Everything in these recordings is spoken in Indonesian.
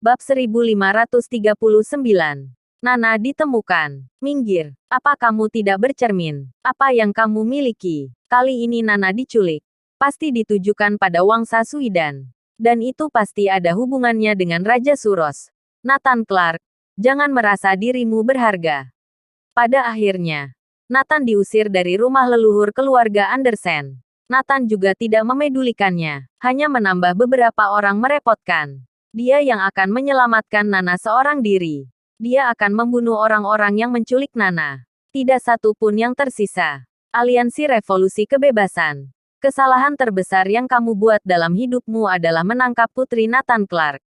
Bab 1539. Nana ditemukan. Minggir. Apa kamu tidak bercermin? Apa yang kamu miliki? Kali ini Nana diculik. Pasti ditujukan pada Wangsa Suidan. Dan itu pasti ada hubungannya dengan Raja Suros. Nathan Clark, jangan merasa dirimu berharga. Pada akhirnya, Nathan diusir dari rumah leluhur keluarga Andersen. Nathan juga tidak memedulikannya, hanya menambah beberapa orang merepotkan. Dia yang akan menyelamatkan Nana seorang diri. Dia akan membunuh orang-orang yang menculik Nana. Tidak satu pun yang tersisa. Aliansi Revolusi Kebebasan. Kesalahan terbesar yang kamu buat dalam hidupmu adalah menangkap Putri Nathan Clark.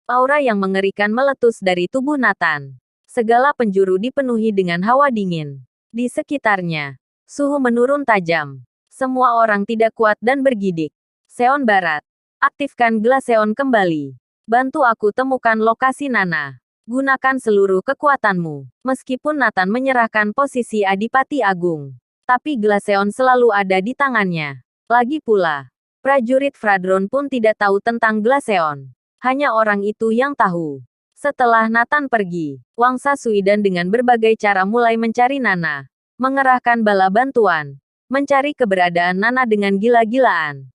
Aura yang mengerikan meletus dari tubuh Nathan. Segala penjuru dipenuhi dengan hawa dingin. Di sekitarnya, suhu menurun tajam. Semua orang tidak kuat dan bergidik. Seon Barat, aktifkan Glaceon kembali. Bantu aku temukan lokasi Nana. Gunakan seluruh kekuatanmu. Meskipun Nathan menyerahkan posisi Adipati Agung, tapi Glaceon selalu ada di tangannya. Lagi pula, prajurit Fradron pun tidak tahu tentang Glaceon. Hanya orang itu yang tahu. Setelah Nathan pergi, Wangsa Suidan dengan berbagai cara mulai mencari Nana. Mengerahkan bala bantuan. Mencari keberadaan Nana dengan gila-gilaan.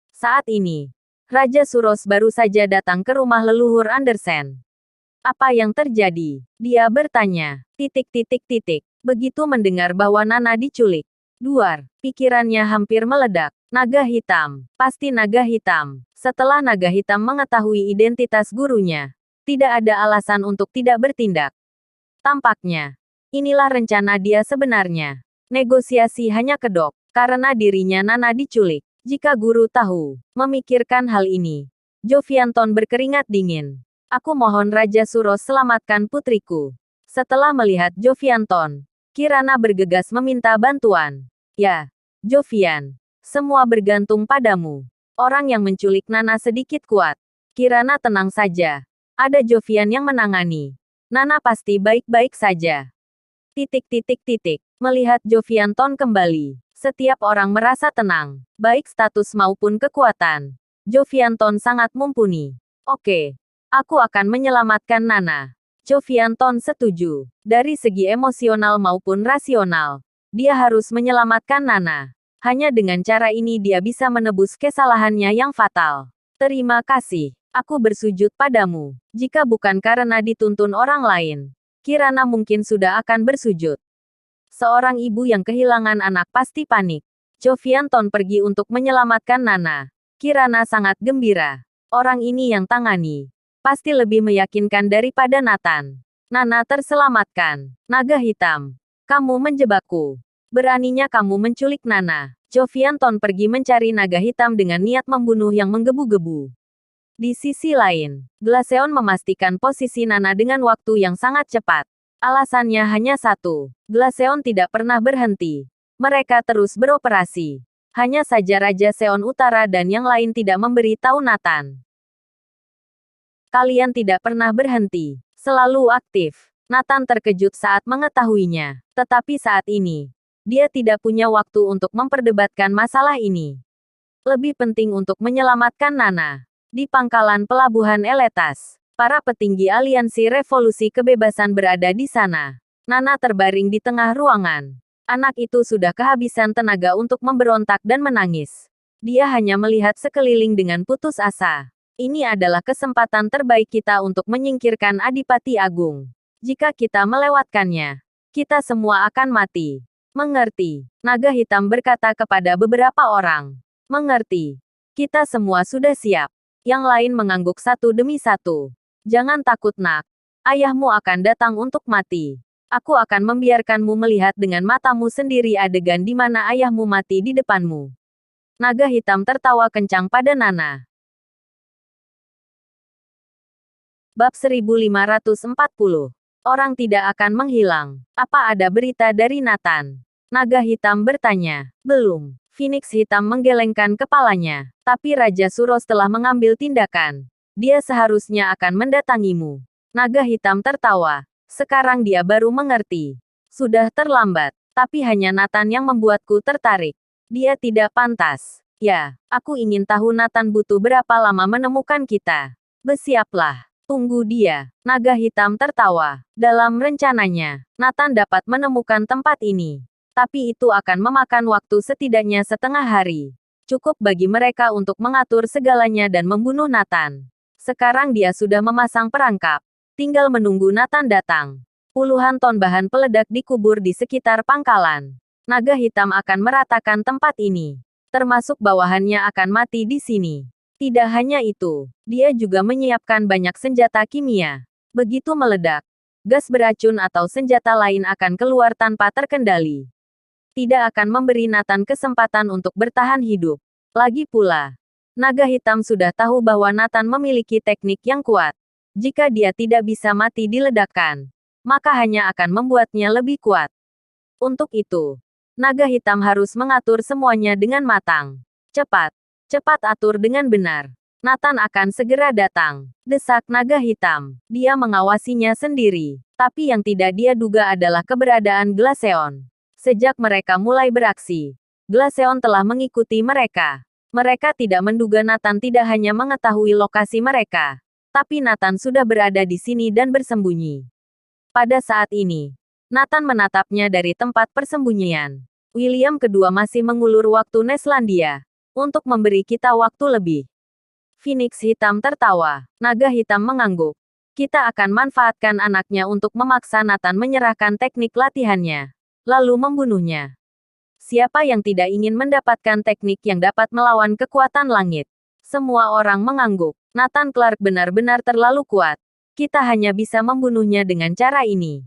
Saat ini, Raja Suros baru saja datang ke rumah leluhur Andersen. Apa yang terjadi? Dia bertanya. Begitu mendengar bahwa Nana diculik. Duar, pikirannya hampir meledak. Naga hitam. Pasti naga hitam. Setelah naga hitam mengetahui identitas gurunya, tidak ada alasan untuk tidak bertindak. Tampaknya, inilah rencana dia sebenarnya. Negosiasi hanya kedok, karena dirinya Nana diculik. Jika guru tahu, memikirkan hal ini, Jovianton berkeringat dingin. Aku mohon Raja Suros selamatkan putriku. Setelah melihat Jovianton, Kirana bergegas meminta bantuan. Ya, Jovian, semua bergantung padamu. Orang yang menculik Nana sedikit kuat. Kirana tenang saja. Ada Jovian yang menangani. Nana pasti baik-baik saja. Melihat Jovianton kembali, setiap orang merasa tenang, baik status maupun kekuatan. Jovianton sangat mumpuni. Oke, aku akan menyelamatkan Nana. Jovianton setuju. Dari segi emosional maupun rasional, dia harus menyelamatkan Nana. Hanya dengan cara ini dia bisa menebus kesalahannya yang fatal. Terima kasih. Aku bersujud padamu. Jika bukan karena dituntun orang lain, Kirana mungkin sudah akan bersujud. Seorang ibu yang kehilangan anak pasti panik. Jovianton pergi untuk menyelamatkan Nana. Kirana sangat gembira. Orang ini yang tangani. Pasti lebih meyakinkan daripada Nathan. Nana terselamatkan. Naga hitam. Kamu menjebakku. Beraninya kamu menculik Nana. Jovianton pergi mencari naga hitam dengan niat membunuh yang menggebu-gebu. Di sisi lain, Glaceon memastikan posisi Nana dengan waktu yang sangat cepat. Alasannya hanya satu. Glaceon tidak pernah berhenti. Mereka terus beroperasi. Hanya saja Raja Seon Utara dan yang lain tidak memberi tahu Nathan. Kalian tidak pernah berhenti. Selalu aktif. Nathan terkejut saat mengetahuinya. Tetapi saat ini, dia tidak punya waktu untuk memperdebatkan masalah ini. Lebih penting untuk menyelamatkan Nana. Di pangkalan pelabuhan Eletas, para petinggi Aliansi Revolusi Kebebasan berada di sana. Nana terbaring di tengah ruangan. Anak itu sudah kehabisan tenaga untuk memberontak dan menangis. Dia hanya melihat sekeliling dengan putus asa. Ini adalah kesempatan terbaik kita untuk menyingkirkan Adipati Agung. Jika kita melewatkannya, kita semua akan mati. Mengerti? Naga hitam berkata kepada beberapa orang. Mengerti? Kita semua sudah siap. Yang lain mengangguk satu demi satu. Jangan takut nak. Ayahmu akan datang untuk mati. Aku akan membiarkanmu melihat dengan matamu sendiri adegan di mana ayahmu mati di depanmu. Naga hitam tertawa kencang pada Nana. Bab 1540. Orang tidak akan menghilang. Apa ada berita dari Nathan? Naga hitam bertanya. Belum. Phoenix hitam menggelengkan kepalanya. Tapi Raja Suros telah mengambil tindakan. Dia seharusnya akan mendatangimu. Naga hitam tertawa. Sekarang dia baru mengerti. Sudah terlambat. Tapi hanya Nathan yang membuatku tertarik. Dia tidak pantas. Ya, aku ingin tahu Nathan butuh berapa lama menemukan kita. Bersiaplah. Tunggu dia. Naga hitam tertawa. Dalam rencananya, Nathan dapat menemukan tempat ini. Tapi itu akan memakan waktu setidaknya setengah hari. Cukup bagi mereka untuk mengatur segalanya dan membunuh Nathan. Sekarang dia sudah memasang perangkap. Tinggal menunggu Nathan datang. Puluhan ton bahan peledak dikubur di sekitar pangkalan. Naga hitam akan meratakan tempat ini. Termasuk bawahannya akan mati di sini. Tidak hanya itu, dia juga menyiapkan banyak senjata kimia. Begitu meledak, gas beracun atau senjata lain akan keluar tanpa terkendali. Tidak akan memberi Nathan kesempatan untuk bertahan hidup. Lagi pula, naga hitam sudah tahu bahwa Nathan memiliki teknik yang kuat. Jika dia tidak bisa mati diledakkan, maka hanya akan membuatnya lebih kuat. Untuk itu, naga hitam harus mengatur semuanya dengan matang. Cepat. Cepat atur dengan benar. Nathan akan segera datang. Desak naga hitam. Dia mengawasinya sendiri. Tapi yang tidak dia duga adalah keberadaan Glaceon. Sejak mereka mulai beraksi, Glaceon telah mengikuti mereka. Mereka tidak menduga Nathan tidak hanya mengetahui lokasi mereka. Tapi Nathan sudah berada di sini dan bersembunyi. Pada saat ini, Nathan menatapnya dari tempat persembunyian. William kedua masih mengulur waktu Neslandia. Untuk memberi kita waktu lebih. Phoenix hitam tertawa. Naga hitam mengangguk. Kita akan manfaatkan anaknya untuk memaksa Nathan menyerahkan teknik latihannya. Lalu membunuhnya. Siapa yang tidak ingin mendapatkan teknik yang dapat melawan kekuatan langit? Semua orang mengangguk. Nathan Clark benar-benar terlalu kuat. Kita hanya bisa membunuhnya dengan cara ini.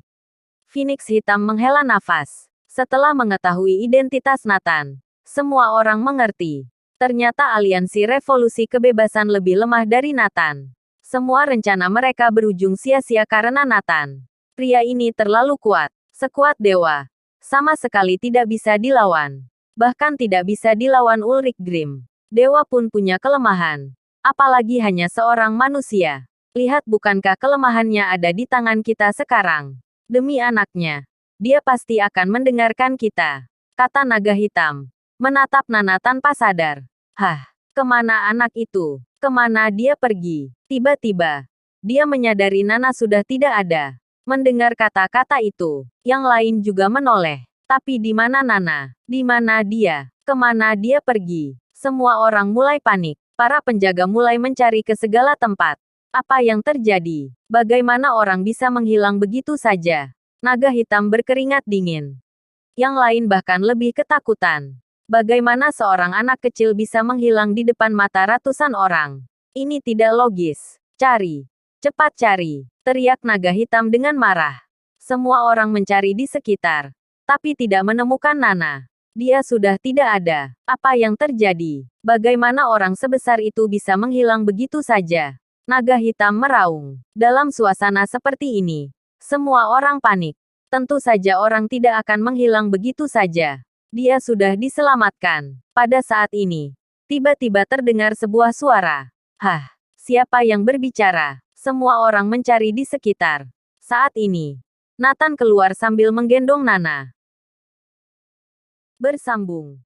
Phoenix hitam menghela nafas. Setelah mengetahui identitas Nathan, semua orang mengerti. Ternyata aliansi revolusi kebebasan lebih lemah dari Nathan. Semua rencana mereka berujung sia-sia karena Nathan. Pria ini terlalu kuat. Sekuat dewa. Sama sekali tidak bisa dilawan. Bahkan tidak bisa dilawan Ulrich Grimm. Dewa pun punya kelemahan. Apalagi hanya seorang manusia. Lihat bukankah kelemahannya ada di tangan kita sekarang. Demi anaknya. Dia pasti akan mendengarkan kita. Kata naga hitam. Menatap Nana tanpa sadar. Hah, kemana anak itu? Kemana dia pergi? Tiba-tiba, dia menyadari Nana sudah tidak ada. Mendengar kata-kata itu, yang lain juga menoleh. Tapi di mana Nana? Di mana dia? Kemana dia pergi? Semua orang mulai panik. Para penjaga mulai mencari ke segala tempat. Apa yang terjadi? Bagaimana orang bisa menghilang begitu saja? Naga hitam berkeringat dingin. Yang lain bahkan lebih ketakutan. Bagaimana seorang anak kecil bisa menghilang di depan mata ratusan orang? Ini tidak logis. Cari. Cepat cari. Teriak naga hitam dengan marah. Semua orang mencari di sekitar. Tapi tidak menemukan Nana. Dia sudah tidak ada. Apa yang terjadi? Bagaimana orang sebesar itu bisa menghilang begitu saja? Naga hitam meraung. Dalam suasana seperti ini, semua orang panik. Tentu saja orang tidak akan menghilang begitu saja. Dia sudah diselamatkan. Pada saat ini, tiba-tiba terdengar sebuah suara. Hah, siapa yang berbicara? Semua orang mencari di sekitar. Saat ini, Nathan keluar sambil menggendong Nana. Bersambung.